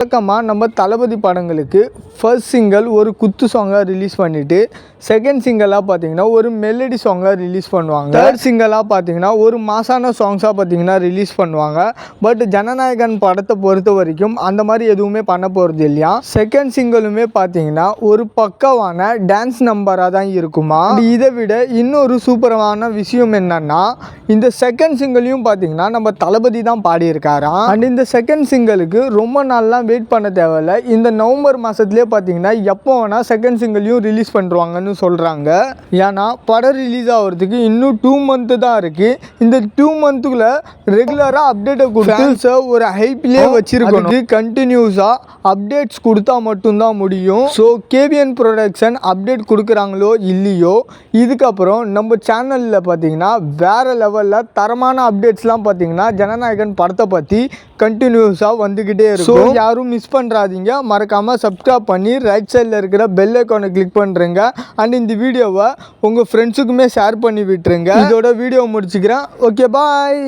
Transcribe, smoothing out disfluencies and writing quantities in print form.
வழக்கமாக நம்ம தளபதி படங்களுக்கு ஃபர்ஸ்ட் சிங்கிள் ஒரு குத்து சாங்காக ரிலீஸ் பண்ணிவிட்டு செகண்ட் சிங்கிளாக பார்த்தீங்கன்னா ஒரு மெலடி சாங்காக ரிலீஸ் பண்ணுவாங்க. தேர்ட் சிங்கிளாக பார்த்தீங்கன்னா ஒரு மாசான சாங்ஸாக பார்த்தீங்கன்னா ரிலீஸ் பண்ணுவாங்க. பட் ஜனநாயகன் படத்தை பொறுத்த வரைக்கும் அந்த மாதிரி எதுவுமே பண்ண போகிறது இல்லையா. செகண்ட் சிங்கிளுமே பார்த்தீங்கன்னா ஒரு பக்கவான டான்ஸ் நம்பராக தான் இருக்குமா. இதை விட இன்னொரு சூப்பரான விஷயம் என்னன்னா, இந்த செகண்ட் சிங்கிளையும் பார்த்தீங்கன்னா நம்ம தளபதி தான் பாடியிருக்காராம். அண்ட் இந்த செகண்ட் சிங்கிளுக்கு ரொம்ப நாள்லாம் வெயிட் பண்ண தேவையில்லை. இந்த நவம்பர் மாதத்துலேயே பார்த்தீங்கன்னா எப்போ வேணால் செகண்ட் சிங்கிளையும் ரிலீஸ் பண்ணுறாங்கன்னு சொல்கிறாங்க. ஏன்னா படம் ரிலீஸ் ஆகிறதுக்கு இன்னும் 2 மந்த்து தான் இருக்குது. இந்த 2 மந்த்துக்குள்ள ரெகுலராக அப்டேட்டை கொடுத்து ஒரு ஹைப்லேயே வச்சிருக்கணும். கண்டினியூஸாக அப்டேட்ஸ் கொடுத்தா மட்டும்தான் முடியும். ஸோ கேவிஎன் ப்ரொடக்ஷன் அப்டேட் கொடுக்குறாங்களோ இல்லையோ, இதுக்கப்புறம் நம்ம சேனலில் பார்த்தீங்கன்னா வேறு லெவலில் தரமான அப்டேட்ஸ்லாம் பார்த்தீங்கன்னா ஜனநாயகன் படத்தை பற்றி கண்டினியூஸாக வந்துக்கிட்டே இருக்கும். ஸோ யாரும் மிஸ் பண்ணுறாதீங்க. மறக்காமல் சப்ஸ்கிரைப் பண்ணி ரைட் சைடில் இருக்கிற பெல் ஐக்கானை கிளிக் பண்ணுறேங்க. அண்ட் இந்த வீடியோவை உங்கள் ஃப்ரெண்ட்ஸுக்குமே ஷேர் பண்ணி விட்டுருங்க. இதோட வீடியோ முடிச்சுக்கிறேன். ஓகே, பாய்.